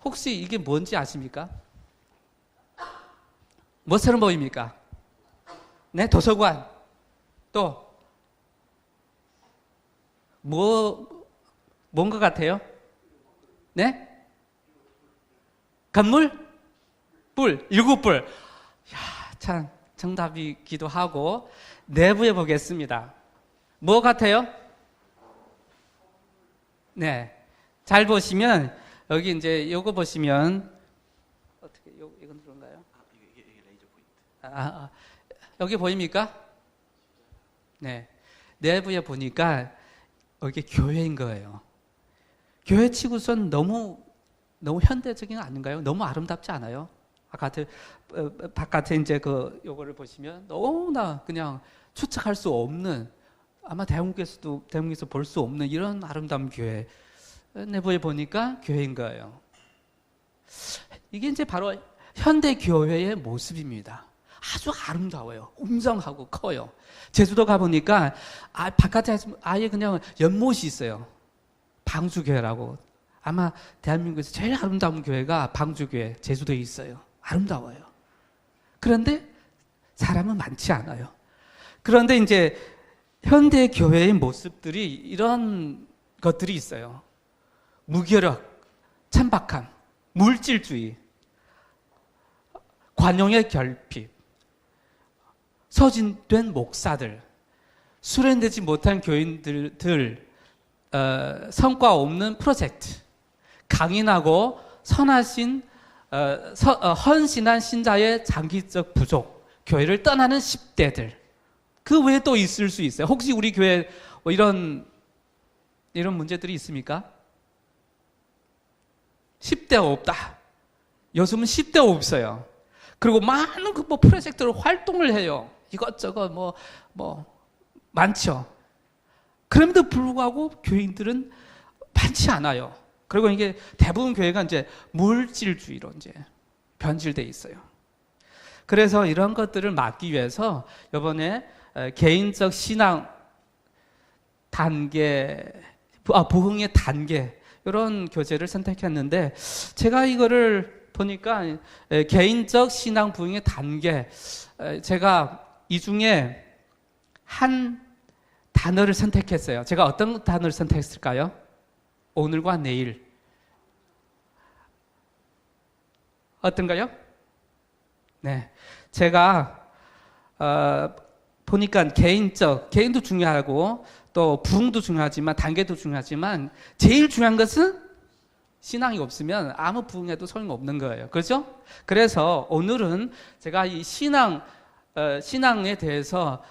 혹시 이게 뭔지 아십니까? 뭐처럼 보입니까? 네, 도서관. 또 뭔 것 같아요? 네? 건물? 뿔, 일곱뿔. 야, 참 정답이기도 하고. 내부에 보겠습니다. 뭐 같아요? 네, 잘 보시면 여기 이제 요거 보시면 어떻게 이건 그런가요? 이게 레이저 포인트. 여기 보입니까? 네, 내부에 보니까 여기 교회인 거예요. 교회 치고선 너무 현대적인 거 아닌가요? 너무 아름답지 않아요? 바깥에 이제 요거를 보시면 너무나 그냥 추측할 수 없는, 아마 대한민국에서 볼 수 없는 이런 아름다운 교회. 내부에 보니까 교회인 거예요. 이게 이제 바로 현대 교회의 모습입니다. 아주 아름다워요. 웅장하고 커요. 제주도 가보니까 바깥에 아예 그냥 연못이 있어요. 방주교회라고. 아마 대한민국에서 제일 아름다운 교회가 방주교회, 제주도에 있어요. 아름다워요. 그런데 사람은 많지 않아요. 그런데 이제 현대 교회의 모습들이 이런 것들이 있어요. 무기력, 천박함, 물질주의, 관용의 결핍, 소진된 목사들, 수련되지 못한 교인들, 성과 없는 프로젝트, 강인하고 선하신 헌신한 신자의 장기적 부족, 교회를 떠나는 10대들. 그 외에 또 있을 수 있어요. 혹시 우리 교회 뭐 이런 문제들이 있습니까? 10대 없다. 요즘은 10대 없어요. 그리고 많은 프로젝트로 활동을 해요. 이것저것 많죠. 그럼에도 불구하고 교인들은 많지 않아요. 그리고 이게 대부분 교회가 이제 물질주의로 이제 변질돼 있어요. 그래서 이런 것들을 막기 위해서 이번에 개인적 신앙 단계, 부흥의 단계, 이런 교재를 선택했는데, 제가 이거를 보니까 개인적 신앙 부흥의 단계, 제가 이 중에 한 단어를 선택했어요. 제가 어떤 단어를 선택했을까요? 오늘과 내일. 어떤가요? 네, 제가 보니까 개인도 중요하고 또 부흥도 중요하지만 단계도 중요하지만 제일 중요한 것은 신앙이 없으면 아무 부흥에도 소용없는 거예요. 그렇죠? 그래서 오늘은 제가 이 신앙에 대해서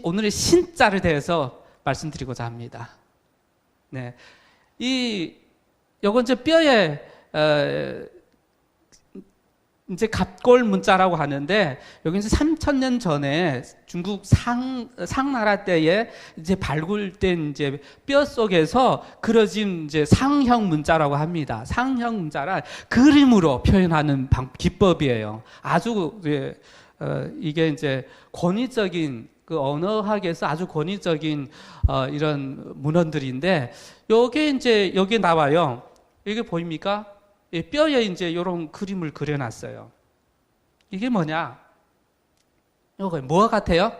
오늘의 신자를 대해서 말씀드리고자 합니다. 네, 요건 이제 뼈에 이제 갑골 문자라고 하는데, 여기 이제 3,000년 전에 중국 상나라 때에 이제 발굴된 이제 뼈 속에서 그려진 이제 상형 문자라고 합니다. 상형 문자라 그림으로 표현하는 기법이에요. 아주 이게 이제 권위적인 언어학에서 아주 권위적인 이런 문헌들인데, 요게 이제 여기 나와요. 이게 보입니까? 뼈에 이제 이런 그림을 그려놨어요. 이게 뭐냐? 이거 뭐 같아요?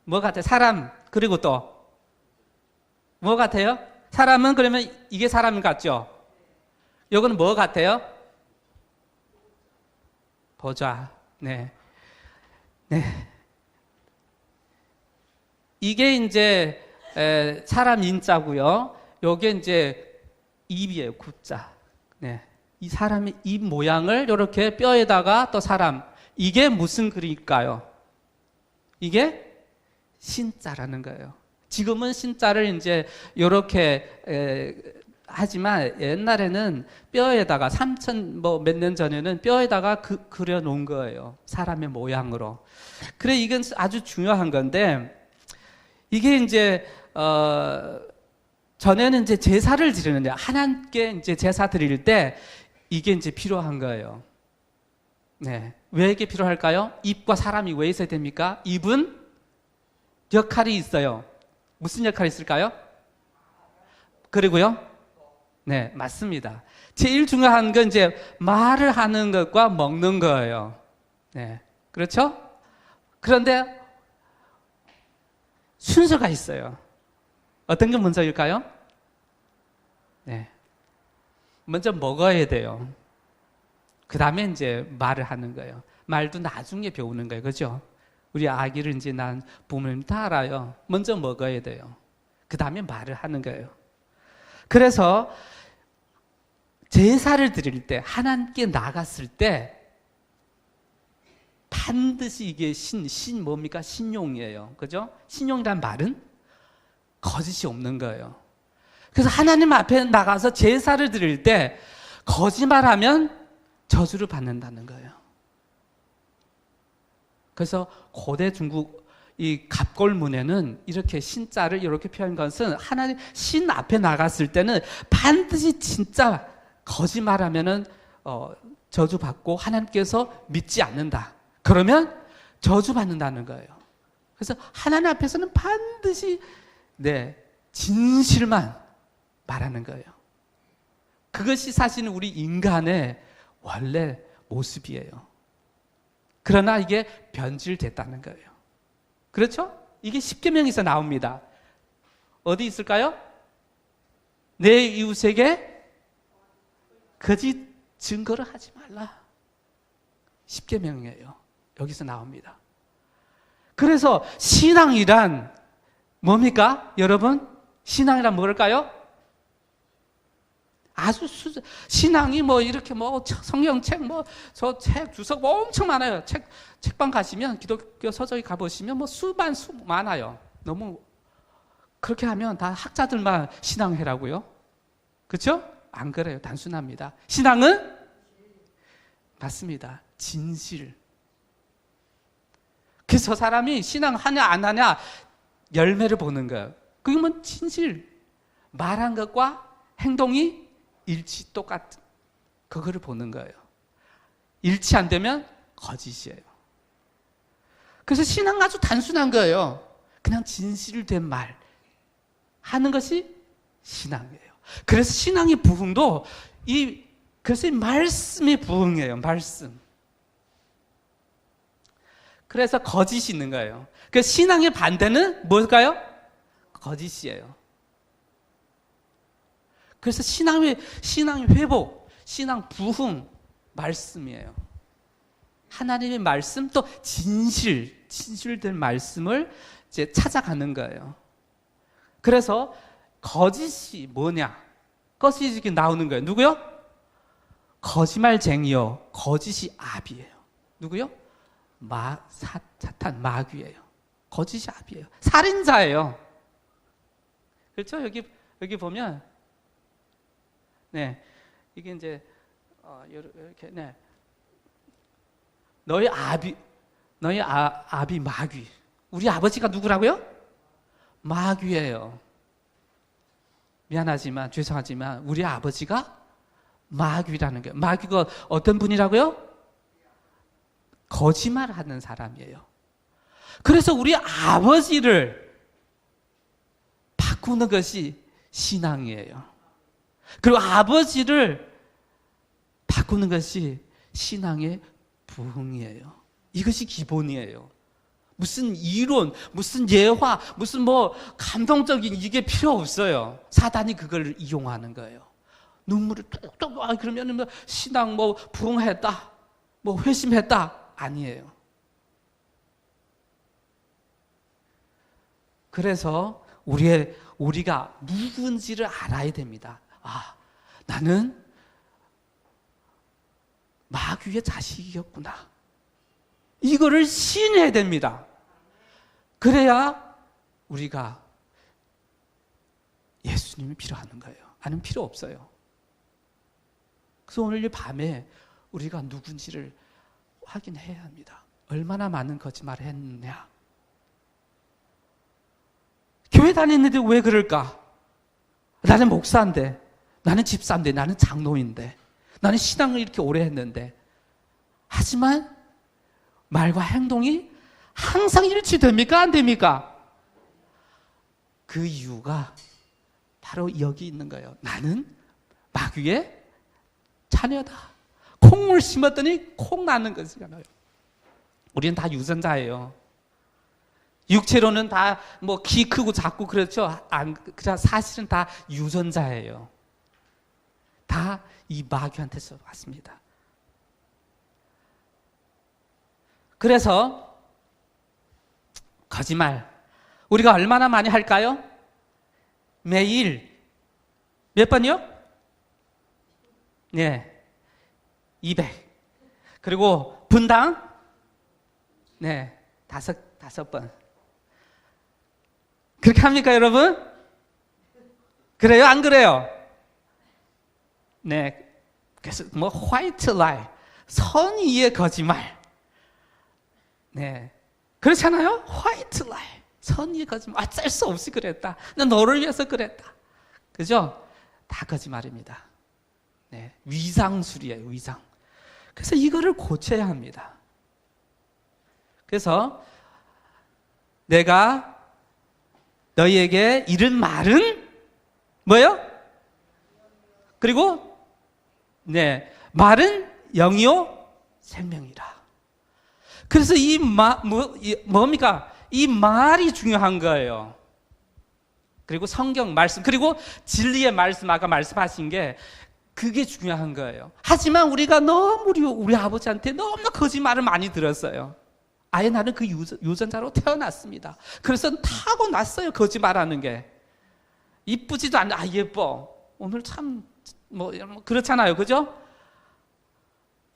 뭐 같아요? 사람. 그리고 또 뭐 같아요? 사람은 그러면 이게 사람 같죠? 이거는 뭐 같아요? 보자. 네. 이게 이제 사람 인자고요. 요게 이제 입이에요, 구자. 네. 이 사람의 입 모양을 이렇게 뼈에다가 또 사람. 이게 무슨 글일까요? 이게 신자라는 거예요. 지금은 신자를 이제 이렇게 하지만 옛날에는 뼈에다가 몇 년 전에는 뼈에다가 그려 놓은 거예요. 사람의 모양으로. 그래, 이건 아주 중요한 건데, 이게 이제 전에는 이제 제사를 드리는데, 하나님께 이제 제사 드릴 때 이게 이제 필요한 거예요. 네. 왜 이게 필요할까요? 입과 사람이 왜 있어야 됩니까? 입은 역할이 있어요. 무슨 역할이 있을까요? 그리고요? 네, 맞습니다. 제일 중요한 건 이제 말을 하는 것과 먹는 거예요. 네, 그렇죠? 그런데 순서가 있어요. 어떤 게 먼저일까요? 네, 먼저 먹어야 돼요. 그 다음에 이제 말을 하는 거예요. 말도 나중에 배우는 거예요. 그죠? 우리 아기를 이제 난 부모님 다 알아요. 먼저 먹어야 돼요. 그 다음에 말을 하는 거예요. 그래서 제사를 드릴 때, 하나님께 나갔을 때 반드시 이게 뭡니까? 신용이에요. 그죠? 신용이란 말은 거짓이 없는 거예요. 그래서 하나님 앞에 나가서 제사를 드릴 때 거짓말하면 저주를 받는다는 거예요. 그래서 고대 중국 이 갑골문에는 이렇게 신자를 이렇게 표현한 것은 하나님 신 앞에 나갔을 때는 반드시 진짜 거짓말하면은 저주받고 하나님께서 믿지 않는다. 그러면 저주받는다는 거예요. 그래서 하나님 앞에서는 반드시 진실만 말하는 거예요. 그것이 사실은 우리 인간의 원래 모습이에요. 그러나 이게 변질됐다는 거예요. 그렇죠? 이게 십계명에서 나옵니다. 어디 있을까요? 내 이웃에게 거짓 증거를 하지 말라. 십계명이에요. 여기서 나옵니다. 그래서 신앙이란 뭡니까? 여러분, 신앙이란 뭘까요? 아주 신앙이 뭐 이렇게 뭐 성경책 저 책 주석 엄청 많아요. 책방 가시면 기독교 서적에 가보시면 뭐 수 많아요. 너무 그렇게 하면 다 학자들만 신앙해라고요. 그렇죠? 안 그래요. 단순합니다. 신앙은 맞습니다. 진실. 그래서 저 사람이 신앙 하냐 안 하냐 열매를 보는 거예요. 그게 뭐 진실. 말한 것과 행동이 일치 똑같은 그거를 보는 거예요. 일치 안 되면 거짓이에요. 그래서 신앙 아주 단순한 거예요. 그냥 진실된 말 하는 것이 신앙이에요. 그래서 신앙의 부흥도 그것이 말씀의 부흥이에요. 말씀. 그래서 거짓이 있는 거예요. 그 신앙의 반대는 뭘까요? 거짓이에요. 그래서 신앙의 회복, 신앙 부흥, 말씀이에요. 하나님의 말씀 또 진실된 말씀을 이제 찾아가는 거예요. 그래서 거짓이 뭐냐? 거짓이 이렇게 나오는 거예요. 누구요? 거짓말쟁이요. 거짓이 아비예요. 누구요? 사탄, 마귀예요. 거짓이 아비예요. 살인자예요. 그렇죠? 여기 보면 이게 이제 이렇게 너희 아비 마귀. 우리 아버지가 누구라고요? 마귀예요. 미안하지만 죄송하지만 우리 아버지가 마귀라는 거예요. 마귀가 어떤 분이라고요? 거짓말하는 사람이에요. 그래서 우리 아버지를 바꾸는 것이 신앙이에요. 그리고 아버지를 바꾸는 것이 신앙의 부흥이에요. 이것이 기본이에요. 무슨 이론, 무슨 예화, 무슨 감동적인 이게 필요 없어요. 사단이 그걸 이용하는 거예요. 눈물을 뚝뚝 그러면 신앙 부흥했다, 회심했다 아니에요. 그래서 우리가 누군지를 알아야 됩니다. 나는 마귀의 자식이었구나. 이거를 시인해야 됩니다. 그래야 우리가 예수님이 필요하는 거예요. 아니면 필요 없어요. 그래서 오늘 이 밤에 우리가 누군지를 확인해야 합니다. 얼마나 많은 거짓말을 했느냐. 교회 다니는데 왜 그럴까? 나는 목사인데, 나는 집사인데, 나는 장로인데, 나는 신앙을 이렇게 오래 했는데, 하지만 말과 행동이 항상 일치됩니까? 안 됩니까? 그 이유가 바로 여기 있는 거예요. 나는 마귀의 자녀다. 콩을 심었더니 콩 나는 거잖아요. 우리는 다 유전자예요. 육체로는 다 뭐 키 크고 작고 그렇죠. 그냥 사실은 다 유전자예요. 다 이 마귀한테서 왔습니다. 그래서 거짓말 우리가 얼마나 많이 할까요? 매일 몇 번이요? 네, 200. 그리고 분당 네, 다섯 번. 그렇게 합니까, 여러분? 그래요? 안 그래요? 네. 그래서 뭐 화이트 라이, 선의의 거짓말. 네. 그렇잖아요? 화이트 라이, 선의의 거짓말. 어쩔 수 없이 그랬다. 난 너를 위해서 그랬다. 그죠? 다 거짓말입니다. 네. 위장술이에요, 위장. 그래서 이거를 고쳐야 합니다. 그래서 내가 너희에게 이른 말은 뭐예요? 그리고 네, 말은 영이요 생명이라. 그래서 뭡니까? 이 말이 중요한 거예요. 그리고 성경 말씀, 그리고 진리의 말씀, 아까 말씀하신 게 그게 중요한 거예요. 하지만 우리가 너무 우리 아버지한테 너무 거짓말을 많이 들었어요. 아예 나는 그 유전자로 태어났습니다. 그래서 타고났어요, 거짓말하는 게. 이쁘지도 않아. 아, 예뻐. 오늘 참 뭐 그렇잖아요, 그죠?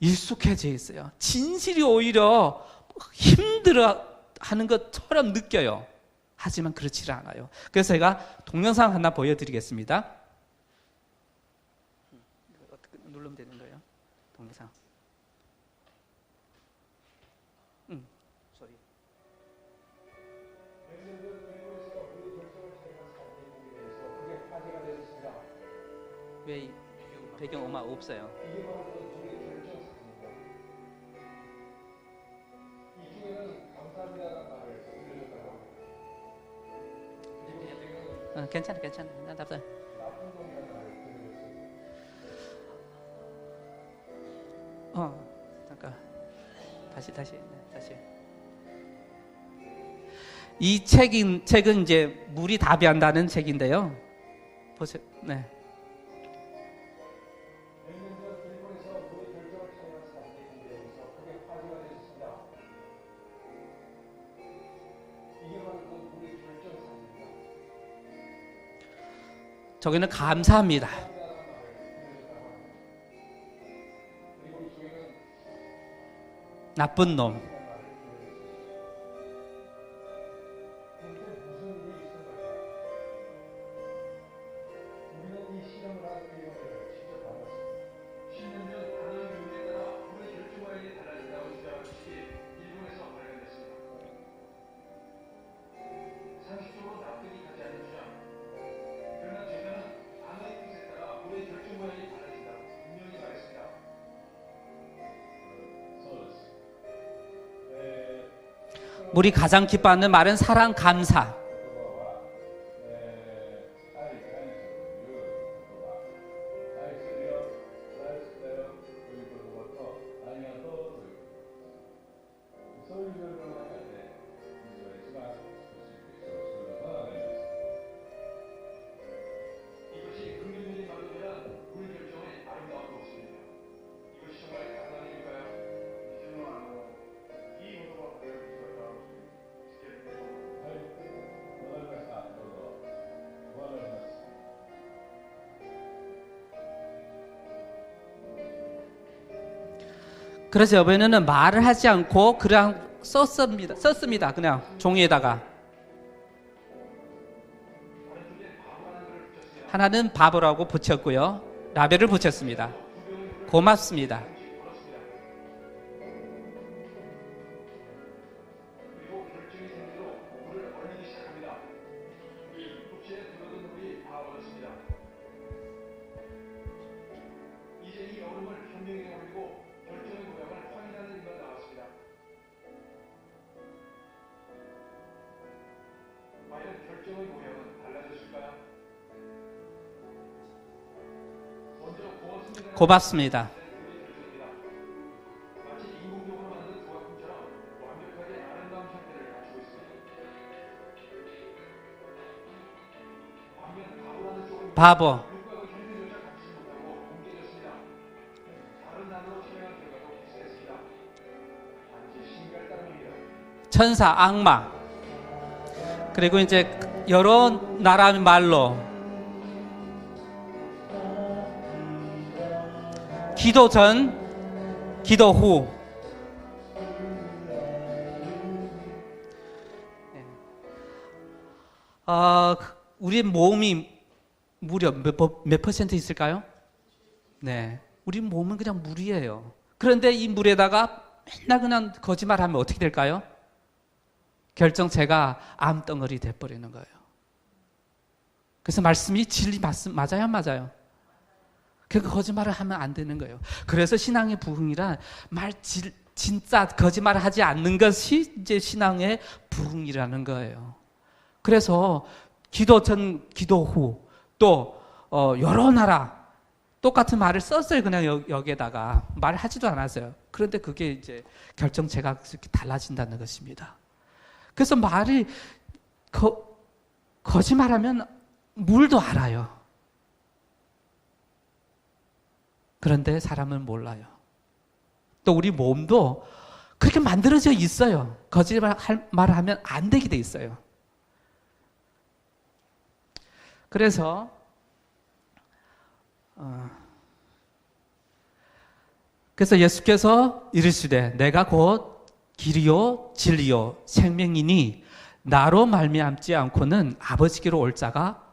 익숙해져 있어요. 진실이 오히려 힘들어 하는 것처럼 느껴요. 하지만 그렇지 않아요. 그래서 제가 동영상 하나 보여드리겠습니다. 어떻게 누르면 되는 거예요? 동영상. 소리. 왜 배경 음악 없어요? 괜찮아. 나 답답해. 잠깐. 다시. 이 책은 이제 물이 답이 한다는 책인데요. 보세요. 네. 저기는 감사합니다. 나쁜 놈. 우리 가장 기뻐하는 말은 사랑, 감사. 그래서 여배우는 말을 하지 않고 그냥 썼습니다. 그냥 종이에다가. 하나는 바보라고 붙였고요. 라벨을 붙였습니다. 고맙습니다. 결정의 모양은 달라 고맙습니다. 바보. 천사, 악마. 그리고 이제 여러 나라 말로 기도 전, 기도 후. 우리 몸이 무려 몇 퍼센트 있을까요? 네. 우리 몸은 그냥 물이에요. 그런데 이 물에다가 맨날 그냥 거짓말하면 어떻게 될까요? 결정체가 암덩어리 돼버리는 거예요. 그래서 말씀이 진리 맞아요, 안 맞아요? 그러니까 거짓말을 하면 안 되는 거예요. 그래서 신앙의 부흥이란 진짜 거짓말을 하지 않는 것이 이제 신앙의 부흥이라는 거예요. 그래서 기도 전, 기도 후, 또 여러 나라 똑같은 말을 썼어요. 그냥 여기에다가 말을 하지도 않았어요. 그런데 그게 이제 결정체가 그렇게 달라진다는 것입니다. 그래서 말이 거짓말하면 물도 알아요. 그런데 사람은 몰라요. 또 우리 몸도 그렇게 만들어져 있어요. 거짓말을 하면 안 되게 돼 있어요. 그래서 예수께서 이르시되 내가 곧 길이요 진리요 생명이니 나로 말미암지 않고는 아버지께로 올 자가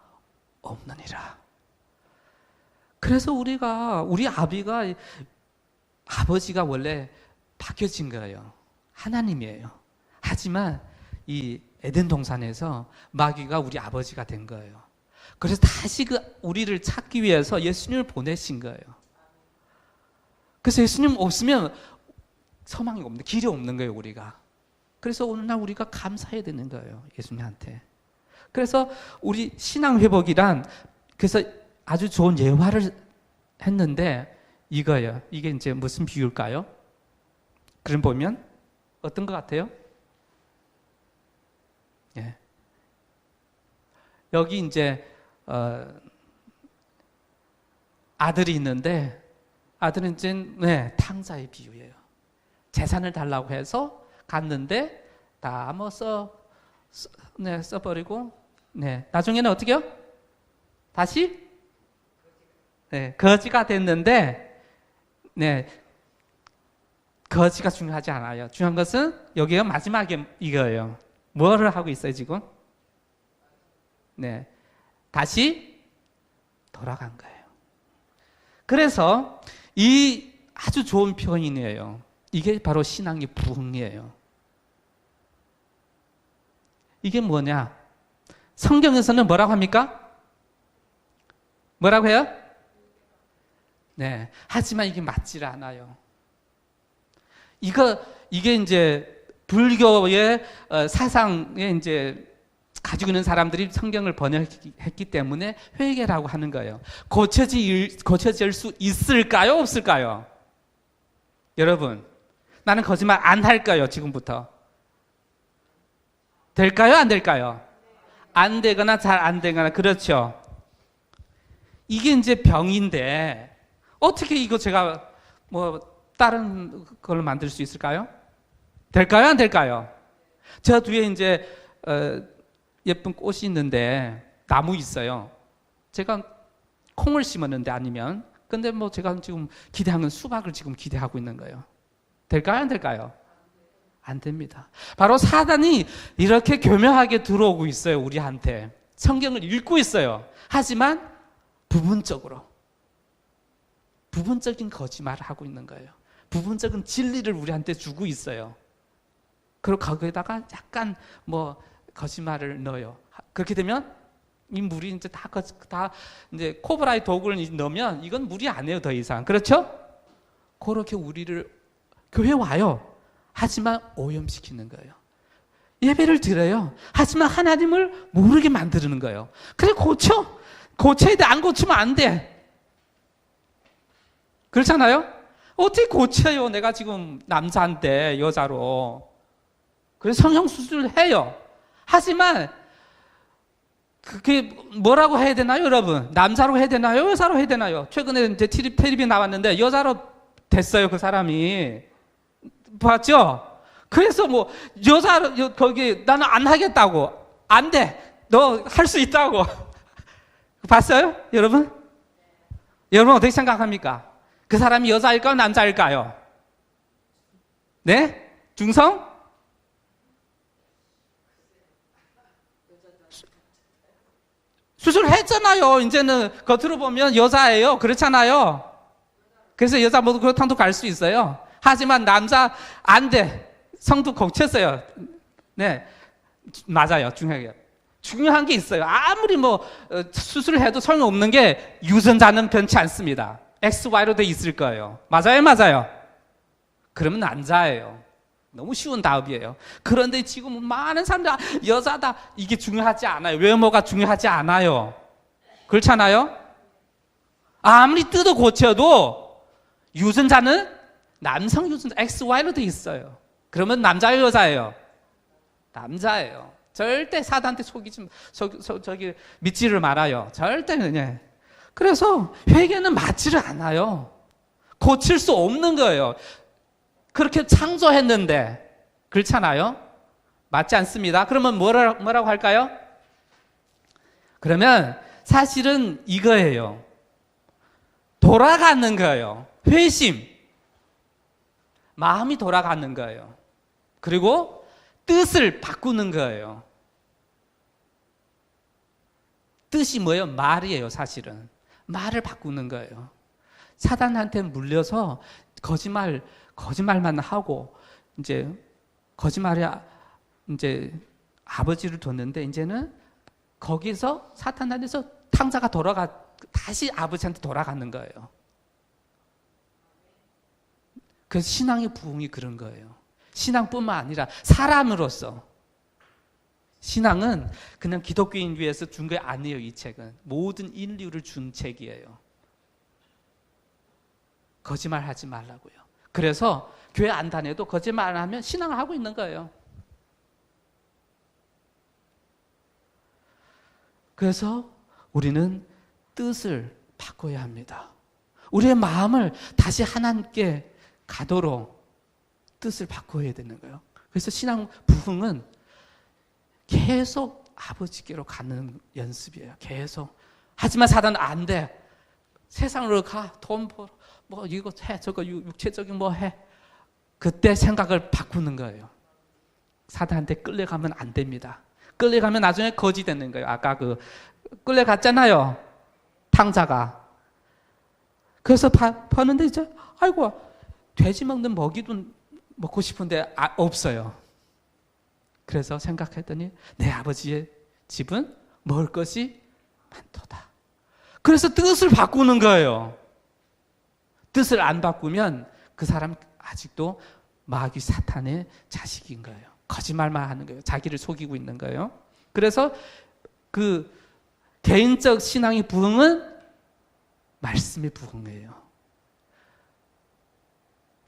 없느니라. 그래서 우리 아버지가 원래 바뀌어진 거예요. 하나님이에요. 하지만 이 에덴 동산에서 마귀가 우리 아버지가 된 거예요. 그래서 다시 우리를 찾기 위해서 예수님을 보내신 거예요. 그래서 예수님 없으면 소망이 없는, 길이 없는 거예요, 우리가. 그래서 오늘날 우리가 감사해야 되는 거예요, 예수님한테. 그래서 우리 신앙 회복이란, 그래서 아주 좋은 예화를 했는데 이거예요. 이게 이제 무슨 비유일까요? 그럼 보면 어떤 것 같아요? 예. 여기 이제 아들이 있는데 아들은 이제 탕자의 비유예요. 재산을 달라고 해서 갔는데 다 뭐 써버리고 나중에는 어떻게요? 다시 거지가 됐는데 거지가 중요하지 않아요. 중요한 것은 여기가 마지막에 이거예요. 뭐를 하고 있어요 지금? 다시 돌아간 거예요. 그래서 이 아주 좋은 표현이에요. 이게 바로 신앙의 부흥이에요. 이게 뭐냐? 성경에서는 뭐라고 합니까? 뭐라고 해요? 하지만 이게 맞지를 않아요. 이게 이제 불교의 사상에 이제 가지고 있는 사람들이 성경을 번역했기 때문에 회개라고 하는 거예요. 고쳐질 수 있을까요? 없을까요? 여러분, 나는 거짓말 안 할까요? 지금부터. 될까요? 안 될까요? 안 되거나 잘 안 되거나, 그렇죠. 이게 이제 병인데 어떻게 이거 제가 뭐 다른 걸 만들 수 있을까요? 될까요? 안 될까요? 저 뒤에 이제 예쁜 꽃이 있는데 나무 있어요. 제가 콩을 심었는데 아니면 근데 뭐 제가 지금 기대하는 수박을 지금 기대하고 있는 거예요. 될까요? 안 될까요? 안 됩니다. 바로 사단이 이렇게 교묘하게 들어오고 있어요. 우리한테. 성경을 읽고 있어요. 하지만 부분적인 거짓말을 하고 있는 거예요. 부분적인 진리를 우리한테 주고 있어요. 그리고 거기에다가 약간 뭐 거짓말을 넣어요. 그렇게 되면 이 물이 이제 다 이제 코브라의 독을 넣으면 이건 물이 아니에요, 더 이상. 그렇죠? 그렇게 우리를 교회 와요. 하지만 오염시키는 거예요. 예배를 드려요. 하지만 하나님을 모르게 만드는 거예요. 그래, 고쳐야 돼. 안 고치면 안 돼. 그렇잖아요? 어떻게 고쳐요? 내가 지금 남자인데 여자로. 그래서 성형수술을 해요. 하지만 그게 뭐라고 해야 되나요, 여러분? 남자로 해야 되나요? 여자로 해야 되나요? 최근에 이제 텔레비에 나왔는데 여자로 됐어요, 그 사람이. 봤죠? 그래서 뭐 여자로 거기 나는 안 하겠다고. 안 돼. 너 할 수 있다고. 봤어요? 여러분? 여러분 어떻게 생각합니까? 그 사람이 여자일까요? 남자일까요? 네? 중성? 수술했잖아요. 이제는 겉으로 보면 여자예요. 그렇잖아요. 그래서 여자 모두 그렇다도 갈 수 있어요. 하지만 남자 안 돼. 성도 고쳤어요. 네, 맞아요. 중요한 게 있어요. 아무리 뭐 수술을 해도 소용없는 게 유전자는 변치 않습니다. XY로 돼 있을 거예요. 맞아요. 그러면 남자예요. 너무 쉬운 답이에요. 그런데 지금 많은 사람들이 여자다 이게 중요하지 않아요. 외모가 중요하지 않아요. 그렇잖아요? 아무리 뜯어 고쳐도 유전자는 남성 유전자 XY로 돼 있어요. 그러면 남자예요, 여자예요? 남자예요. 절대 사단한테 저기 믿지를 말아요. 절대 그냥. 그래서 회개는 맞지를 않아요. 고칠 수 없는 거예요. 그렇게 창조했는데. 그렇잖아요? 맞지 않습니다. 그러면 뭐라고 할까요? 그러면 사실은 이거예요. 돌아가는 거예요. 회심. 마음이 돌아가는 거예요. 그리고 뜻을 바꾸는 거예요. 뜻이 뭐예요? 말이에요, 사실은. 말을 바꾸는 거예요. 사단한테 물려서 거짓말만 하고, 이제, 거짓말에, 이제, 아버지를 뒀는데, 이제는 거기서 사탄한테서 탕자가 다시 아버지한테 돌아가는 거예요. 그래서 신앙의 부흥이 그런 거예요. 신앙뿐만 아니라 사람으로서. 신앙은 그냥 기독교인 위해서 준 게 아니에요, 이 책은. 모든 인류를 준 책이에요. 거짓말 하지 말라고요. 그래서 교회 안 다녀도 거짓말 안 하면 신앙을 하고 있는 거예요. 그래서 우리는 뜻을 바꿔야 합니다. 우리의 마음을 다시 하나님께 가도록 뜻을 바꿔야 되는 거예요. 그래서 신앙 부흥은 계속 아버지께로 가는 연습이에요. 계속. 하지만 사단은 안 돼. 세상으로 가. 돈 벌어. 뭐 이거 해. 저거 육체적인 뭐 해. 그때 생각을 바꾸는 거예요. 사단한테 끌려가면 안 됩니다. 끌려가면 나중에 거지 되는 거예요. 아까 끌려갔잖아요. 탕자가. 그래서 버는데 이제 아이고 돼지 먹는 먹이도 먹고 싶은데 없어요. 그래서 생각했더니 내 아버지의 집은 먹을 것이 많도다. 그래서 뜻을 바꾸는 거예요. 뜻을 안 바꾸면 그 사람 아직도 마귀 사탄의 자식인 거예요. 거짓말만 하는 거예요. 자기를 속이고 있는 거예요. 그래서 그 개인적 신앙의 부흥은 말씀의 부흥이에요.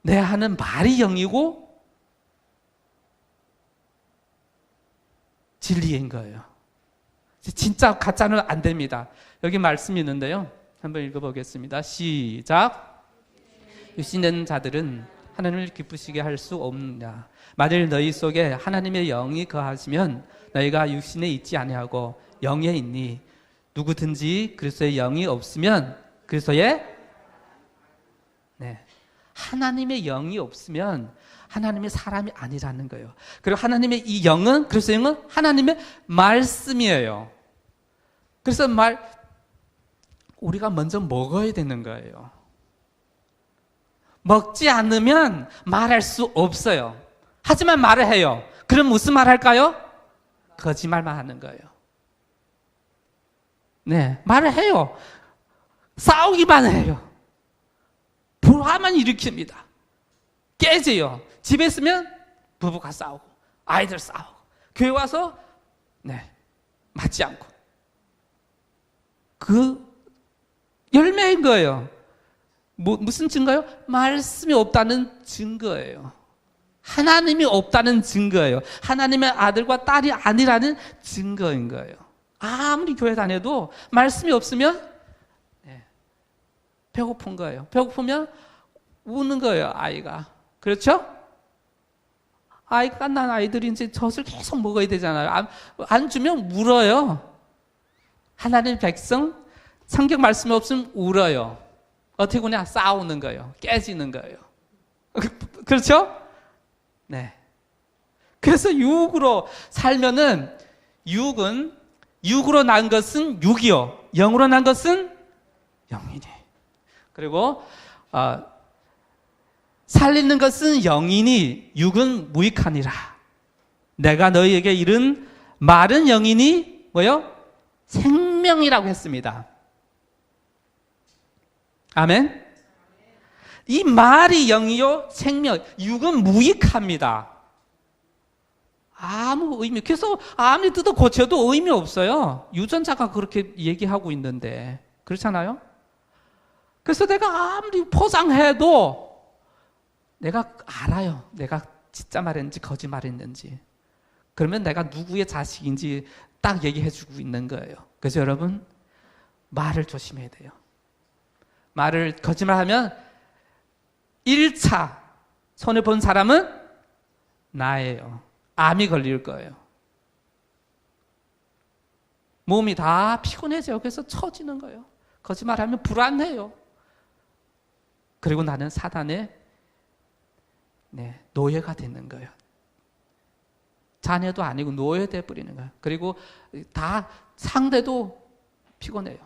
내 하는 말이 영이고 진리인 거예요. 진짜 가짜는 안 됩니다. 여기 말씀이 있는데요. 한번 읽어보겠습니다. 시작. 육신된 자들은 하나님을 기쁘시게 할 수 없느냐. 만일 너희 속에 하나님의 영이 거하시면 너희가 육신에 있지 아니하고 영에 있니. 누구든지 그리스도의 영이 없으면 그리스도의 하나님의 영이 없으면 하나님의 사람이 아니라는 거예요. 그리고 하나님의 이 영은, 그리스도의 영은 하나님의 말씀이에요. 그래서 우리가 먼저 먹어야 되는 거예요. 먹지 않으면 말할 수 없어요. 하지만 말을 해요. 그럼 무슨 말 할까요? 거짓말만 하는 거예요. 네, 말을 해요. 싸우기만 해요. 불화만 일으킵니다. 깨져요. 집에 있으면 부부가 싸우고 아이들 싸우고 교회 와서 맞지 않고 그 열매인 거예요. 무슨 증거예요? 말씀이 없다는 증거예요. 하나님이 없다는 증거예요. 하나님의 아들과 딸이 아니라는 증거인 거예요. 아무리 교회 다녀도 말씀이 없으면 배고픈 거예요. 배고프면 우는 거예요, 아이가. 그렇죠? 아이가 갓난 아이들이 이제 젖을 계속 먹어야 되잖아요. 안 주면 울어요. 하나님 백성, 성경 말씀이 없으면 울어요. 어떻게 우냐? 싸우는 거예요. 깨지는 거예요. 그렇죠? 네. 그래서 육으로 살면은 육으로 난 것은 육이요. 영으로 난 것은 영이니. 그리고 살리는 것은 영이니 육은 무익하니라. 내가 너희에게 이른 말은 영이니 뭐요? 생명이라고 했습니다. 아멘. 이 말이 영이요 생명, 육은 무익합니다. 아무 의미, 그래서 아무리 뜯어 고쳐도 의미 없어요. 유전자가 그렇게 얘기하고 있는데 그렇잖아요. 그래서 내가 아무리 포장해도 내가 알아요. 내가 진짜 말했는지 거짓말했는지. 그러면 내가 누구의 자식인지 딱 얘기해 주고 있는 거예요. 그래서 여러분 말을 조심해야 돼요. 말을 거짓말하면 1차 손해본 사람은 나예요. 암이 걸릴 거예요. 몸이 다 피곤해져요. 그래서 처지는 거예요. 거짓말하면 불안해요. 그리고 나는 사단의 노예가 되는 거예요. 자녀도 아니고 노예돼 버리는 거예요. 그리고 다 상대도 피곤해요.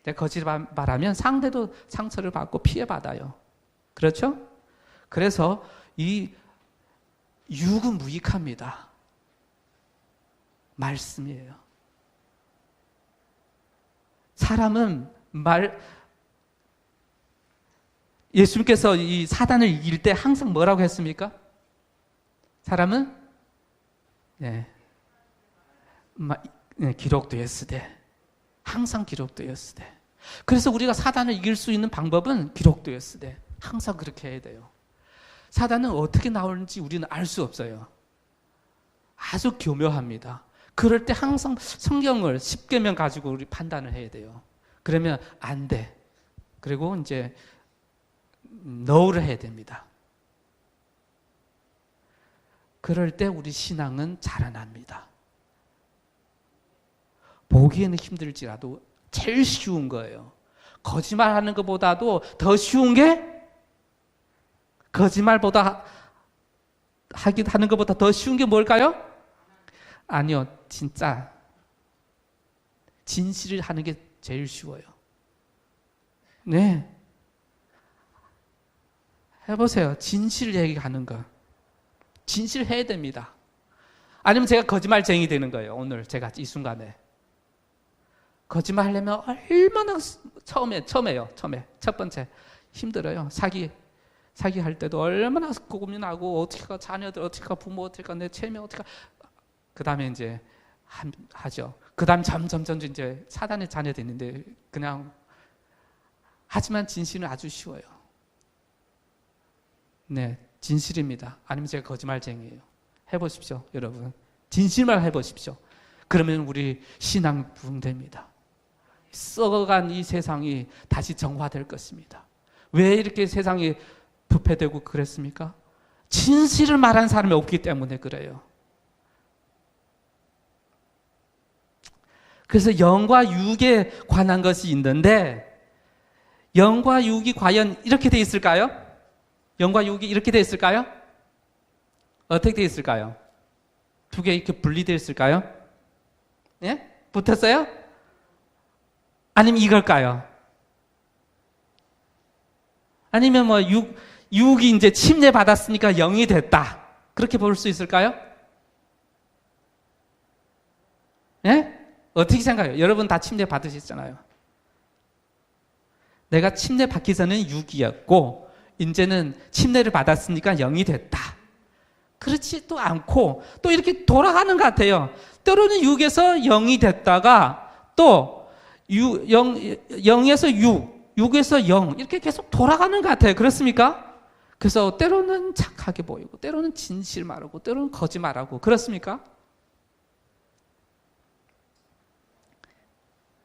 내가 거짓말하면 상대도 상처를 받고 피해받아요. 그렇죠? 그래서 이 육은 무익합니다. 말씀이에요. 사람은 예수님께서 이 사단을 이길 때 항상 뭐라고 했습니까? 사람은 기록되었으되 항상 기록되었으되. 그래서 우리가 사단을 이길 수 있는 방법은 기록되었으되 항상 그렇게 해야 돼요. 사단은 어떻게 나오는지 우리는 알 수 없어요. 아주 교묘합니다. 그럴 때 항상 성경을 10계명 가지고 우리 판단을 해야 돼요. 그러면 안 돼. 그리고 이제 노를 해야 됩니다. 그럴 때 우리 신앙은 자라납니다. 보기에는 힘들지라도 제일 쉬운 거예요. 거짓말하는 것보다도 더 쉬운 게 거짓말보다 하는 것보다 더 쉬운 게 뭘까요? 아니요, 진짜 진실을 하는 게 제일 쉬워요. 네, 해보세요. 진실을 얘기하는 거. 진실해야 됩니다. 아니면 제가 거짓말쟁이 되는 거예요. 오늘 제가 이 순간에 거짓말 하려면 얼마나 처음에요. 첫 번째 힘들어요. 사기 할 때도 얼마나 고민하고 어떻게 할까, 자녀들 어떻게 할까, 부모 어떻게 할까, 내 체면 어떻게 할까. 그 다음에 이제 하죠. 그 다음 점점 이제 사단의 자녀 되는데 그냥 하지만 진실은 아주 쉬워요. 네, 진실입니다. 아니면 제가 거짓말쟁이에요. 해보십시오, 여러분. 진실만 해보십시오. 그러면 우리 신앙 부흥됩니다. 썩어간 이 세상이 다시 정화될 것입니다. 왜 이렇게 세상이 부패되고 그랬습니까? 진실을 말한 사람이 없기 때문에 그래요. 그래서 영과 육에 관한 것이 있는데 영과 육이 과연 이렇게 돼 있을까요? 영과 육이 이렇게 돼 있을까요? 어떻게 돼 있을까요? 두 개 이렇게 분리되어 있을까요? 예? 붙었어요? 아니면 이걸까요? 아니면 뭐 육이 이제 침례 받았으니까 영이 됐다. 그렇게 볼 수 있을까요? 예? 어떻게 생각해요? 여러분 다 침례 받으셨잖아요. 내가 침례 받기 전에는 육이었고 이제는 침례를 받았으니까 영이 됐다. 그렇지도 않고 또 이렇게 돌아가는 것 같아요. 때로는 6에서 0이 됐다가 또 0에서 6에서 0 이렇게 계속 돌아가는 것 같아요. 그렇습니까? 그래서 때로는 착하게 보이고 때로는 진실 말하고 때로는 거짓말하고 그렇습니까?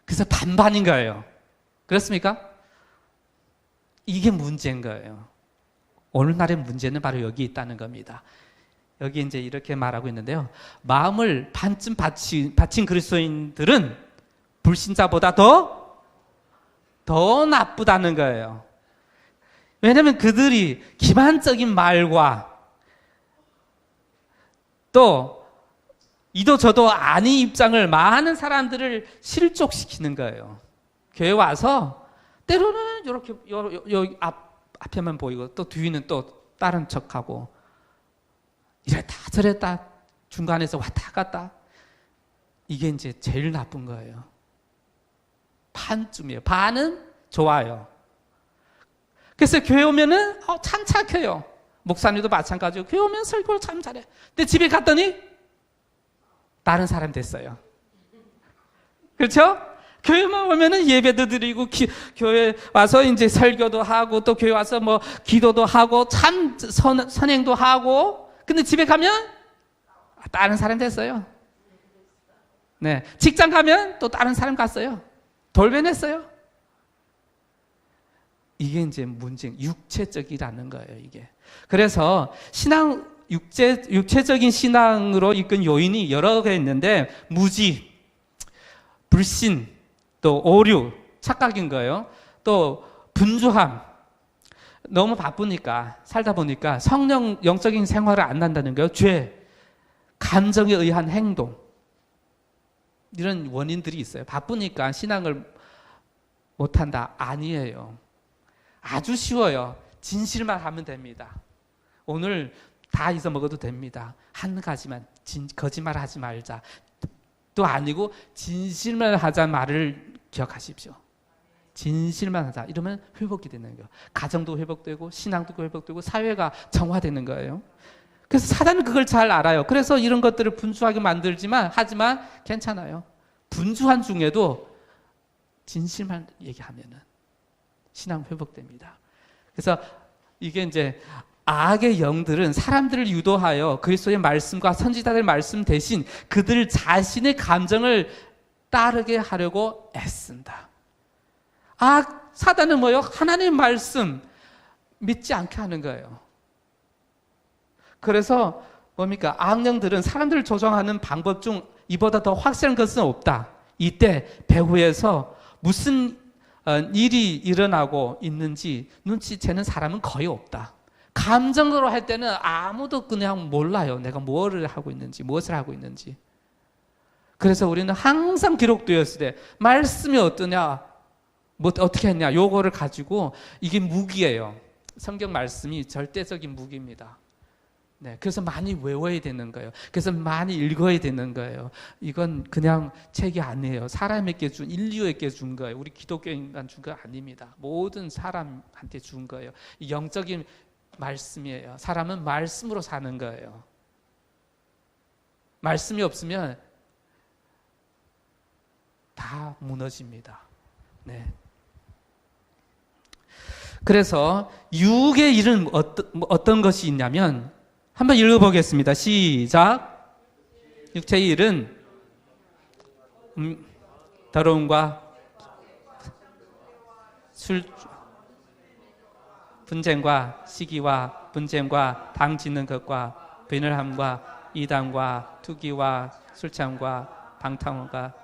그래서 반반인 거예요. 그렇습니까? 이게 문제인 거예요. 오늘날의 문제는 바로 여기 있다는 겁니다. 여기 이제 이렇게 말하고 있는데요. 마음을 반쯤 바친 그리스도인들은 불신자보다 더 나쁘다는 거예요. 왜냐하면 그들이 기만적인 말과 또 이도 저도 아닌 입장을 많은 사람들을 실족시키는 거예요. 교회 와서 때로는 이렇게 여기 앞에만 보이고 또 뒤는 또 다른 척하고 이랬다 저랬다 중간에서 왔다 갔다 이게 이제 제일 나쁜 거예요. 반쯤이에요. 반은 좋아요. 그래서 교회 오면은 참 착해요. 목사님도 마찬가지고 교회 오면 설교를 참 잘해. 근데 집에 갔더니 다른 사람 됐어요. 그렇죠? 교회만 오면은 예배도 드리고 교회 와서 이제 설교도 하고 또 교회 와서 뭐 기도도 하고 참 선행도 하고 근데 집에 가면 다른 사람 됐어요. 네, 직장 가면 또 다른 사람 갔어요. 돌변했어요. 이게 이제 문제, 육체적이라는 거예요, 이게. 그래서 육체적인 신앙으로 이끈 요인이 여러 개 있는데, 무지, 불신, 또 오류, 착각인 거예요. 또 분주함, 너무 바쁘니까, 살다 보니까 영적인 생활을 안 한다는 거예요. 죄, 감정에 의한 행동. 이런 원인들이 있어요. 바쁘니까 신앙을 못한다. 아니에요. 아주 쉬워요. 진실만 하면 됩니다. 오늘 다 잊어먹어도 됩니다. 한 가지만 거짓말 하지 말자. 또 아니고 진실만 하자 말을 기억하십시오. 진실만 하자. 이러면 회복이 되는 거예요. 가정도 회복되고 신앙도 회복되고 사회가 정화되는 거예요. 그래서 사단은 그걸 잘 알아요. 그래서 이런 것들을 분주하게 하지만 괜찮아요. 분주한 중에도 진실만 얘기하면은 신앙 회복됩니다. 그래서 이게 이제 악의 영들은 사람들을 유도하여 그리스도의 말씀과 선지자들의 말씀 대신 그들 자신의 감정을 따르게 하려고 애쓴다. 사단은 뭐예요? 하나님의 말씀 믿지 않게 하는 거예요. 그래서 뭡니까? 악령들은 사람들을 조종하는 방법 중 이보다 더 확실한 것은 없다. 이때 배후에서 무슨 일이 일어나고 있는지 눈치채는 사람은 거의 없다. 감정으로 할 때는 아무도 그냥 몰라요. 내가 무엇을 하고 있는지. 그래서 우리는 항상 기록되었을 때 말씀이 어떠냐, 뭐 어떻게 했냐, 요거를 가지고 이게 무기예요. 성경 말씀이 절대적인 무기입니다. 네, 그래서 많이 외워야 되는 거예요. 그래서 많이 읽어야 되는 거예요. 이건 그냥 책이 아니에요. 사람에게 인류에게 준 거예요. 우리 기독교인만 준 거 아닙니다. 모든 사람한테 준 거예요. 영적인 말씀이에요. 사람은 말씀으로 사는 거예요. 말씀이 없으면 다 무너집니다. 네. 그래서 유혹의 일은 어떤 것이 있냐면 한번 읽어보겠습니다. 시작. 육체의 일은 더러움과 분쟁과 시기와 분쟁과 당짓는 것과 변을함과 이단과 투기와 술취함과 방탕함과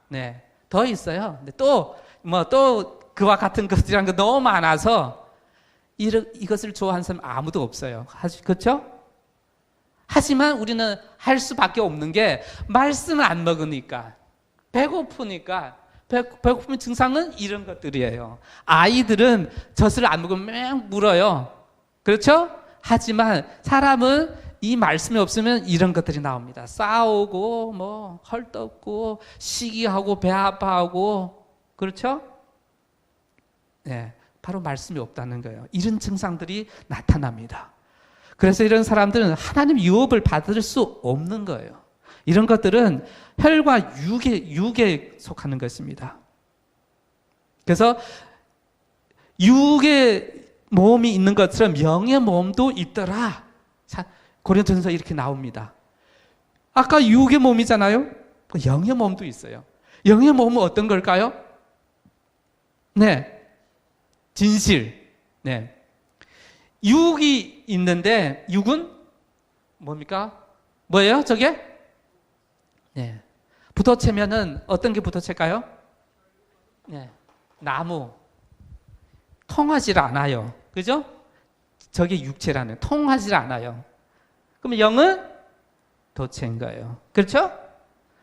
네, 더 있어요. 근데 또 그와 같은 것들이란 거 너무 많아서 이것을 좋아하는 사람 아무도 없어요. 그렇죠? 하지만 우리는 할 수밖에 없는 게 말씀을 안 먹으니까 배고프니까 배고픔의 증상은 이런 것들이에요. 아이들은 젖을 안 먹으면 맹 물어요. 그렇죠? 하지만 사람은 이 말씀이 없으면 이런 것들이 나옵니다. 싸우고 뭐 헐떡고 시기하고 배 아파하고 그렇죠? 네, 바로 말씀이 없다는 거예요. 이런 증상들이 나타납니다. 그래서 이런 사람들은 하나님 유업을 받을 수 없는 거예요. 이런 것들은 혈과 육에 속하는 것입니다. 그래서 육의 몸이 있는 것처럼 영의 몸도 있더라. 고린도전서 이렇게 나옵니다. 아까 육의 몸이잖아요. 영의 몸도 있어요. 영의 몸은 어떤 걸까요? 네, 진실. 네, 육이 있는데 육은 뭡니까? 뭐예요? 저게? 네, 부도체면은 어떤 게 부도체일까요? 네, 나무. 통하지 않아요. 그죠? 저게 육체라는 통하지 않아요. 그럼 영은 도체인 거예요. 그렇죠?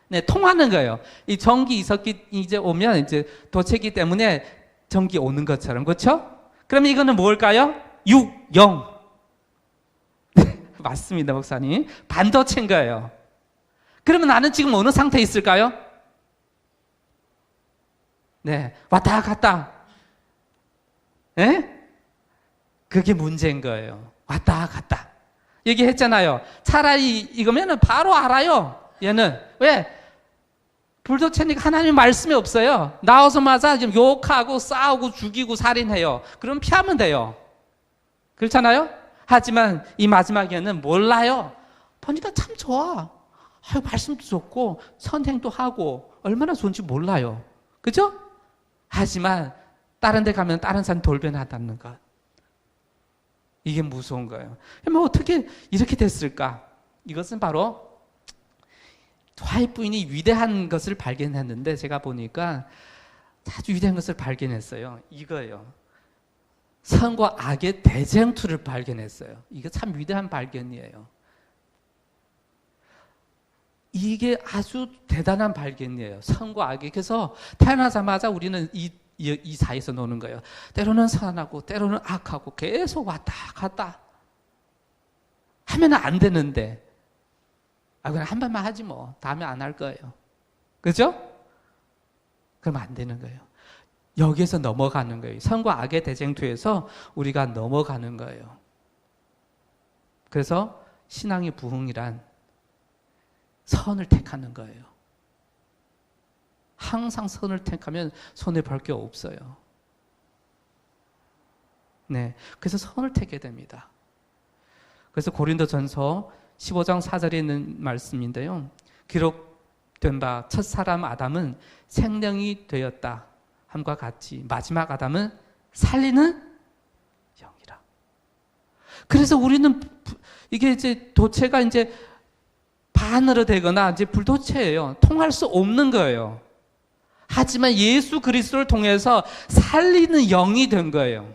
네, 통하는 거예요. 이 전기, 이석기 이제 오면 이제 도체이기 때문에 전기 오는 것처럼. 그렇죠? 그러면 이거는 뭘까요? 육, 영. 맞습니다, 목사님. 반도체인 거예요. 그러면 나는 지금 어느 상태에 있을까요? 네, 왔다 갔다. 예? 그게 문제인 거예요. 왔다 갔다. 얘기했잖아요. 차라리 이거면은 바로 알아요. 얘는. 왜? 불도체니까 하나님의 말씀이 없어요. 나와서마자 지금 욕하고 싸우고 죽이고 살인해요. 그럼 피하면 돼요. 그렇잖아요? 하지만 이 마지막에는 몰라요. 보니까 참 좋아. 아유, 말씀도 좋고 선행도 하고 얼마나 좋은지 몰라요. 그죠? 하지만 다른 데 가면 다른 사람 돌변하다는 것. 이게 무서운 거예요. 뭐 어떻게 이렇게 됐을까? 이것은 바로 화이트 부인이 위대한 것을 발견했는데 제가 보니까 아주 위대한 것을 발견했어요. 이거예요. 선과 악의 대쟁투를 발견했어요. 이게 참 위대한 발견이에요. 이게 아주 대단한 발견이에요. 선과 악이. 그래서 태어나자마자 우리는 이 사이에서 노는 거예요. 때로는 선하고 때로는 악하고 계속 왔다 갔다 하면 안 되는데 그냥 한 번만 하지 뭐. 다음에 안 할 거예요. 그죠? 그럼 안 되는 거예요. 여기에서 넘어가는 거예요. 선과 악의 대쟁투에서 우리가 넘어가는 거예요. 그래서 신앙의 부흥이란 선을 택하는 거예요. 항상 선을 택하면 손해볼 게 없어요. 네, 그래서 선을 택해야 됩니다. 그래서 고린도전서 15장 4절에 있는 말씀인데요. 기록된 바 첫사람 아담은 생명이 되었다 함과 같이 마지막 아담은 살리는 영이라. 그래서 우리는 이게 이제 도체가 이제 반으로 되거나 이제 불도체예요. 통할 수 없는 거예요. 하지만 예수 그리스도를 통해서 살리는 영이 된 거예요.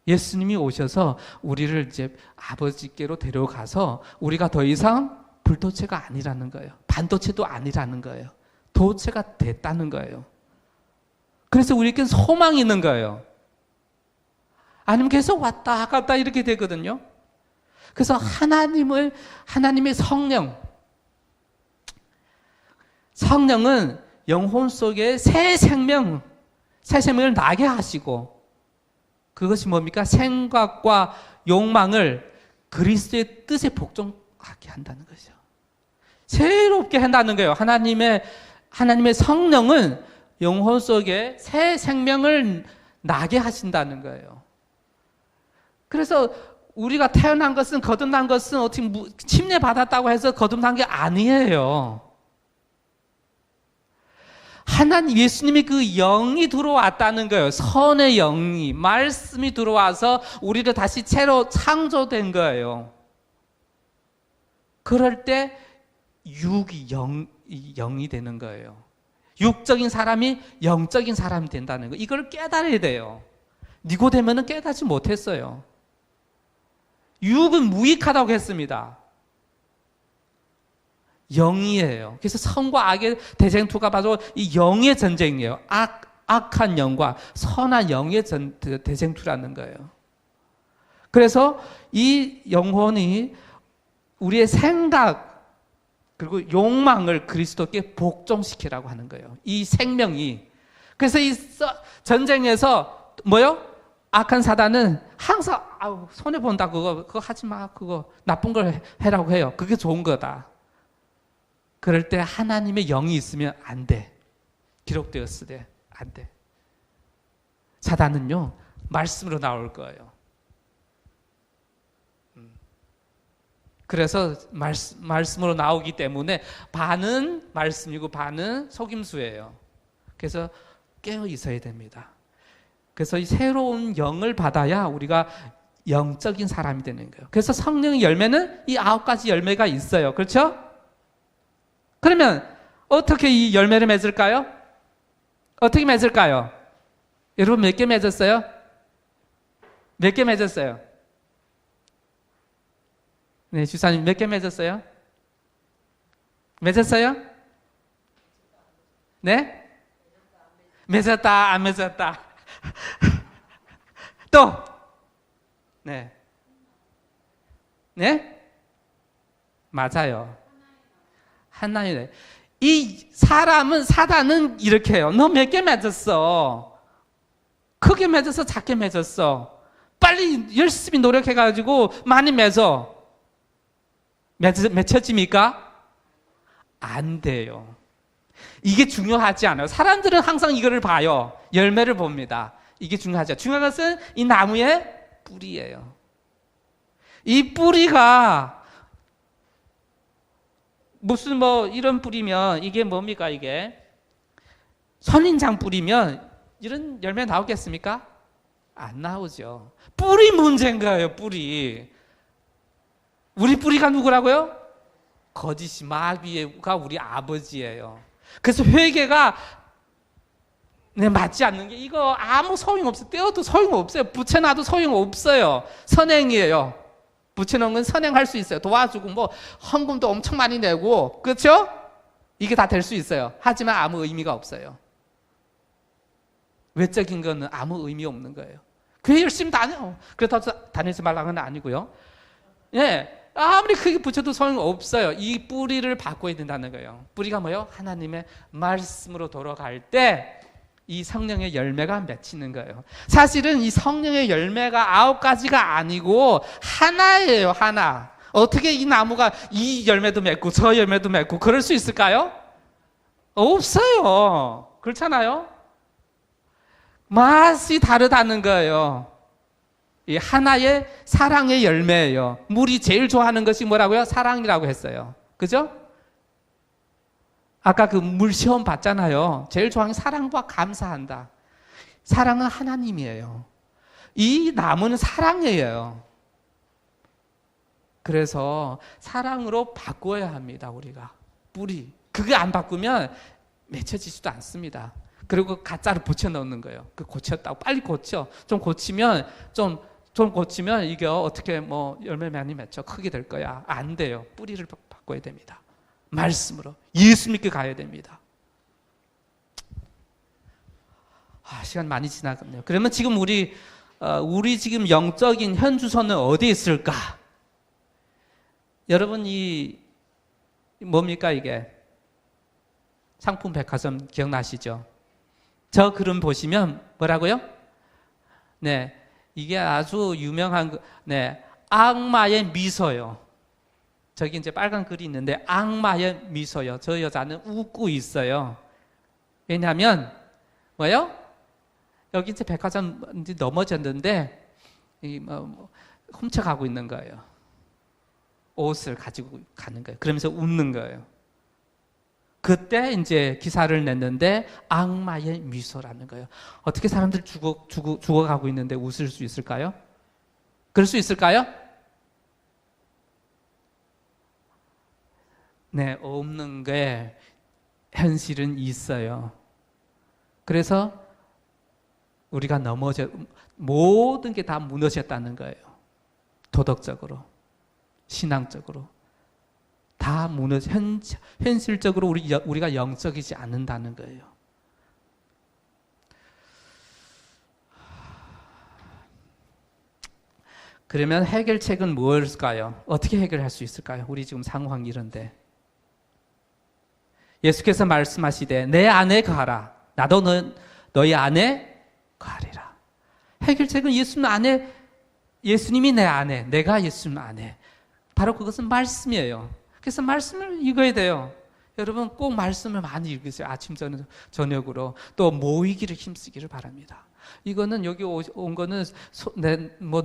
예수님이 오셔서 우리를 이제 아버지께로 데려가서 우리가 더 이상 불도체가 아니라는 거예요. 반도체도 아니라는 거예요. 도체가 됐다는 거예요. 그래서 우리에겐 소망이 있는 거예요. 아니면 계속 왔다 갔다 이렇게 되거든요. 그래서 하나님의 성령은 영혼 속에 새 생명을 나게 하시고 그것이 뭡니까? 생각과 욕망을 그리스도의 뜻에 복종하게 한다는 거죠. 새롭게 한다는 거예요. 하나님의 성령은 영혼 속에 새 생명을 나게 하신다는 거예요. 그래서 우리가 태어난 것은 거듭난 것은 어떻게 침례받았다고 해서 거듭난 게 아니에요. 예수님이 그 영이 들어왔다는 거예요. 선의 영이, 말씀이 들어와서 우리를 다시 새로 창조된 거예요. 그럴 때 육이 영이 되는 거예요. 육적인 사람이 영적인 사람이 된다는 거예요. 이걸 깨달아야 돼요. 니고데모는 깨닫지 못했어요. 육은 무익하다고 했습니다. 영이에요. 그래서 선과 악의 대쟁투가 바로 이 영의 전쟁이에요. 악한 영과 선한 영의 대쟁투라는 거예요. 그래서 이 영혼이 우리의 생각 그리고 욕망을 그리스도께 복종시키라고 하는 거예요. 이 생명이. 그래서 이 전쟁에서 뭐요? 악한 사단은 항상 손해 본다, 그거 하지 마, 그거 나쁜 걸 해라고 해요. 그게 좋은 거다. 그럴 때 하나님의 영이 있으면 안 돼. 기록되었을 때 안 돼. 사단은요, 말씀으로 나올 거예요. 그래서 말씀으로 나오기 때문에 반은 말씀이고 반은 속임수예요. 그래서 깨어 있어야 됩니다. 그래서 이 새로운 영을 받아야 우리가 영적인 사람이 되는 거예요. 그래서 성령의 열매는 이 9가지 열매가 있어요. 그렇죠? 그러면 어떻게 이 열매를 맺을까요? 어떻게 맺을까요? 여러분 몇 개 맺었어요? 몇 개 맺었어요? 네, 주사님 몇 개 맺었어요? 맺었어요? 네? 맺었다, 안 맺었다. 또? 네. 네? 맞아요. 하나님. 이 사단은 이렇게 해요. 너 몇 개 맺었어? 크게 맺었어? 작게 맺었어? 빨리 열심히 노력해가지고 많이 맺어. 맺혀집니까? 안 돼요. 이게 중요하지 않아요. 사람들은 항상 이거를 봐요. 열매를 봅니다. 이게 중요하죠. 중요한 것은 이 나무의 뿌리예요. 이 뿌리가 무슨 이런 뿌리면 이게 뭡니까 이게? 선인장 뿌리면 이런 열매 나오겠습니까? 안 나오죠. 뿌리 문제인 거예요. 뿌리. 우리 뿌리가 누구라고요? 거짓이 마귀가 우리 아버지예요. 그래서 회개가 맞지 않는 게 이거 아무 소용없어요. 떼어도 소용없어요. 붙여놔도 소용없어요. 선행이에요. 붙여놓은 건 선행할 수 있어요. 도와주고 헌금도 엄청 많이 내고 그렇죠? 이게 다 될 수 있어요. 하지만 아무 의미가 없어요. 외적인 거는 아무 의미 없는 거예요. 교회 열심히 다녀. 그렇다고 다니지 말라는 건 아니고요. 예. 아무리 크게 붙여도 소용없어요. 이 뿌리를 바꿔야 된다는 거예요. 뿌리가 뭐예요? 하나님의 말씀으로 돌아갈 때 이 성령의 열매가 맺히는 거예요. 사실은 이 성령의 열매가 9가지가 아니고 하나예요. 하나. 어떻게 이 나무가 이 열매도 맺고 저 열매도 맺고 그럴 수 있을까요? 없어요. 그렇잖아요? 맛이 다르다는 거예요. 이 하나의 사랑의 열매예요. 물이 제일 좋아하는 것이 뭐라고요? 사랑이라고 했어요. 그죠? 아까 그 물 시험 봤잖아요. 제일 좋아하는 게 사랑과 감사한다. 사랑은 하나님이에요. 이 나무는 사랑이에요. 그래서 사랑으로 바꿔야 합니다. 우리가 뿌리. 그게 안 바꾸면 맺혀지지도 않습니다. 그리고 가짜를 붙여 넣는 거예요. 그 고쳤다고 빨리 고쳐. 좀 고치면 이게 어떻게 열매 많이 맺혀 크게 될 거야. 안 돼요. 뿌리를 바꿔야 됩니다. 말씀으로 예수 믿게 가야 됩니다. 시간 많이 지나갔네요. 그러면 지금 우리 지금 영적인 현주소는 어디에 있을까? 여러분 뭡니까 이게? 상품 백화점 기억나시죠? 저 그림 보시면 뭐라고요? 네, 이게 아주 유명한 악마의 미소요. 저기 이제 빨간 글이 있는데 악마의 미소요. 저 여자는 웃고 있어요. 왜냐하면 뭐요? 여기 이제 백화점 넘어졌는데 훔쳐가고 있는 거예요. 옷을 가지고 가는 거예요. 그러면서 웃는 거예요. 그때 이제 기사를 냈는데 악마의 미소라는 거예요. 어떻게 사람들 죽어가고 있는데 웃을 수 있을까요? 그럴 수 있을까요? 네, 없는 게 현실은 있어요. 그래서 우리가 모든 게 다 무너졌다는 거예요. 도덕적으로, 신앙적으로 다 현실적으로 우리가 영적이지 않는다는 거예요. 그러면 해결책은 무엇일까요? 어떻게 해결할 수 있을까요? 우리 지금 상황이 이런데. 예수께서 말씀하시되 내 안에 거하라. 나도 너희 안에 거하리라. 해결책은 예수님 안에, 예수님이 내 안에, 내가 예수님 안에. 바로 그것은 말씀이에요. 그래서 말씀을 읽어야 돼요. 여러분 꼭 말씀을 많이 읽으세요. 아침 저녁으로. 또 모이기를 힘쓰기를 바랍니다. 이거는 여기 온 거는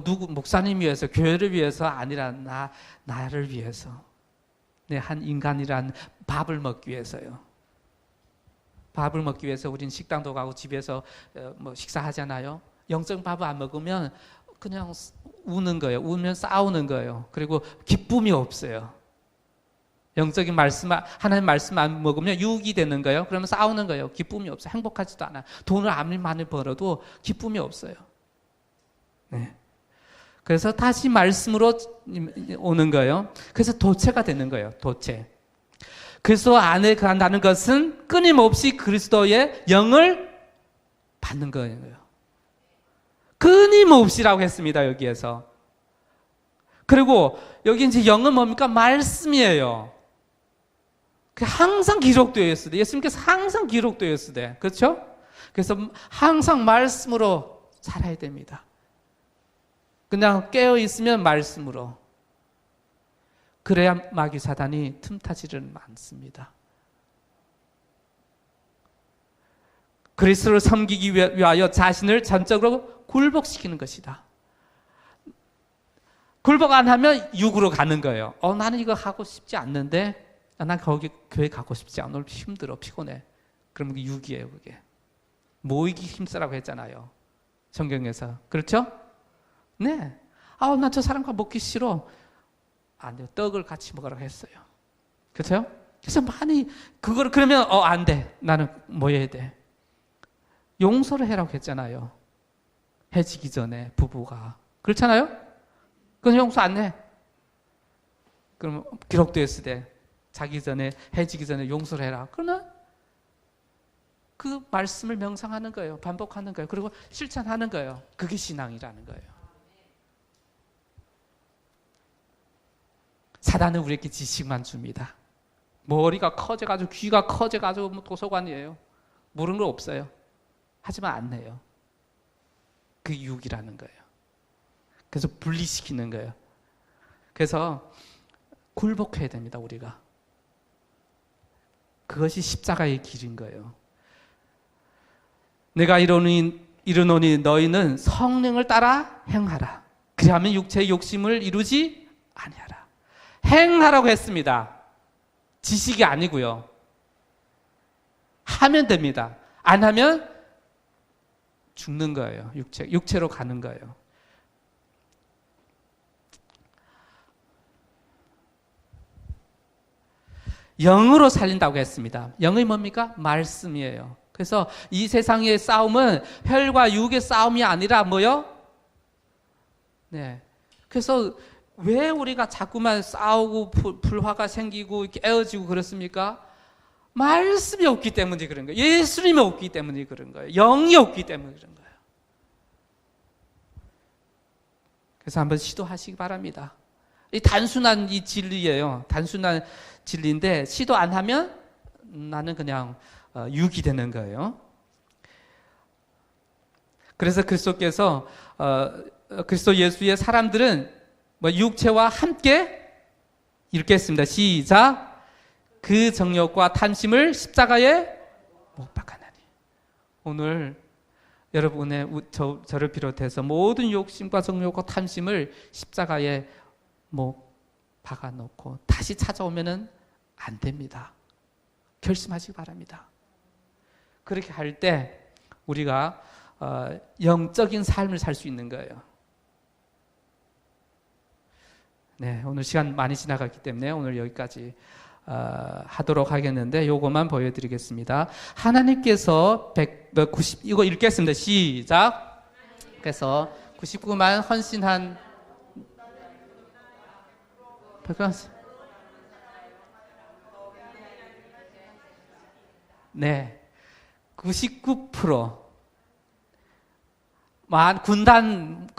누구 목사님 위해서, 교회를 위해서 아니라 나를 위해서, 한 인간이란 밥을 먹기 위해서요. 밥을 먹기 위해서 우린 식당도 가고 집에서 식사하잖아요. 영적 밥을 안 먹으면 그냥 우는 거예요. 울면 싸우는 거예요. 그리고 기쁨이 없어요. 영적인 말씀, 하나님 말씀 안 먹으면 유혹이 되는 거예요. 그러면 싸우는 거예요. 기쁨이 없어요. 행복하지도 않아요. 돈을 아무리 많이 벌어도 기쁨이 없어요. 네. 그래서 다시 말씀으로 오는 거예요. 그래서 도체가 되는 거예요. 도체. 그리스도 안에 간다는 것은 끊임없이 그리스도의 영을 받는 거예요. 끊임없이라고 했습니다. 여기에서. 그리고 여기 이제 영은 뭡니까? 말씀이에요. 항상 기록되어 있어요. 예수님께서 항상 기록되어 있어요. 그렇죠? 그래서 항상 말씀으로 살아야 됩니다. 그냥 깨어 있으면 말씀으로. 그래야 마귀 사단이 틈타지를 않습니다. 그리스도를 섬기기 위하여 자신을 전적으로 굴복시키는 것이다. 굴복 안 하면 육으로 가는 거예요. 나는 이거 하고 싶지 않는데, 난 거기 교회 가고 싶지 않아. 오늘 힘들어, 피곤해. 그러면 육이에요, 그게. 모이기 힘쓰라고 했잖아요. 성경에서. 그렇죠? 네. 나 저 사람과 먹기 싫어. 안 돼요. 떡을 같이 먹으라고 했어요. 그렇죠? 그래서 많이, 그러면, 안 돼. 나는 뭐 해야 돼? 용서를 해라고 했잖아요. 해지기 전에 부부가. 그렇잖아요? 그건 용서 안 해. 그러면 기록되어 있을 때 자기 전에, 해지기 전에 용서를 해라. 그러면 그 말씀을 명상하는 거예요. 반복하는 거예요. 그리고 실천하는 거예요. 그게 신앙이라는 거예요. 사단은 우리에게 지식만 줍니다. 머리가 커져가지고, 귀가 커져가지고 도서관이에요. 모르는 거 없어요. 하지만 안 내요. 그 유혹이라는 거예요. 그래서 분리시키는 거예요. 그래서 굴복해야 됩니다, 우리가. 그것이 십자가의 길인 거예요. 내가 이르노니 너희는 성령을 따라 행하라. 그리하면 육체의 욕심을 이루지 아니하라. 행하라고 했습니다. 지식이 아니고요. 하면 됩니다. 안 하면 죽는 거예요. 육체로 가는 거예요. 영으로 살린다고 했습니다. 영이 뭡니까? 말씀이에요. 그래서 이 세상의 싸움은 혈과 육의 싸움이 아니라 뭐요? 네. 그래서 왜 우리가 자꾸만 싸우고 불화가 생기고 깨어지고 그렇습니까? 말씀이 없기 때문에 그런 거예요. 예수님이 없기 때문에 그런 거예요. 영이 없기 때문에 그런 거예요. 그래서 한번 시도하시기 바랍니다. 이 단순한 이 진리예요. 단순한 진리인데 시도 안 하면 나는 그냥 육이 되는 거예요. 그래서 그리스도께서 그리스도 예수의 사람들은 육체와 함께 이렇게 했습니다. 시작. 그 정욕과 탐심을 십자가에 못 박아나니. 오늘 여러분의 저를 비롯해서 모든 욕심과 정욕과 탐심을 십자가에 못 박아놓고 다시 찾아오면은 안 됩니다. 결심하시기 바랍니다. 그렇게 할 때 우리가 영적인 삶을 살 수 있는 거예요. 네, 오늘 시간 많이 지나갔기 때문에 오늘 여기까지 하도록 하겠는데 요것만 보여드리겠습니다. 하나님께서 190 이거 읽겠습니다. 시작. 그래서 99만 헌신한 네, 99%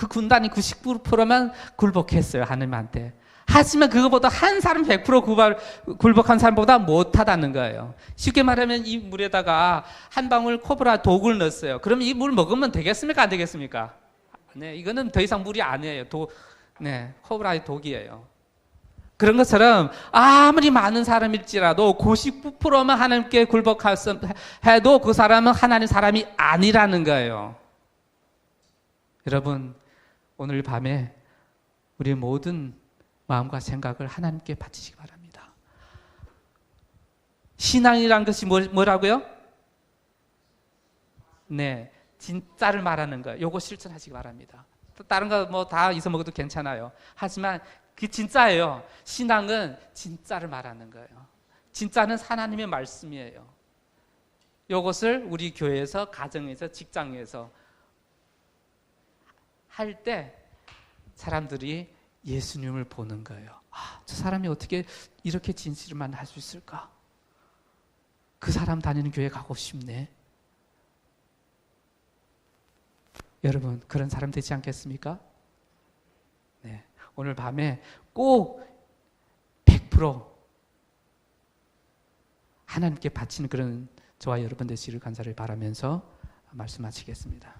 군단이 99%만 굴복했어요, 하나님한테. 하지만 그거보다 한 사람 100% 굴복한 사람보다 못하다는 거예요. 쉽게 말하면 이 물에다가 한 방울 코브라 독을 넣었어요. 그럼 이 물 먹으면 되겠습니까? 안 되겠습니까? 네, 이거는 더 이상 무리 아니에요. 네, 호불호의 독이에요. 그런 것처럼 아무리 많은 사람일지라도 99%만 하나님께 굴복해도 그 사람은 하나님 사람이 아니라는 거예요. 여러분, 오늘 밤에 우리의 모든 마음과 생각을 하나님께 바치시기 바랍니다. 신앙이란 것이 뭐라고요? 네, 진짜를 말하는 거예요. 요거 실천하시기 바랍니다. 다른 거 뭐 다 잊어먹어도 괜찮아요. 하지만 그 진짜예요. 신앙은 진짜를 말하는 거예요. 진짜는 하나님의 말씀이에요. 이것을 우리 교회에서, 가정에서, 직장에서 할 때 사람들이 예수님을 보는 거예요. 아, 저 사람이 어떻게 이렇게 진실만 할 수 있을까? 그 사람 다니는 교회 가고 싶네. 여러분, 그런 사람 되지 않겠습니까? 네. 오늘 밤에 꼭 100% 하나님께 바치는 그런 저와 여러분 되시기를 간절히 바라면서 말씀 마치겠습니다.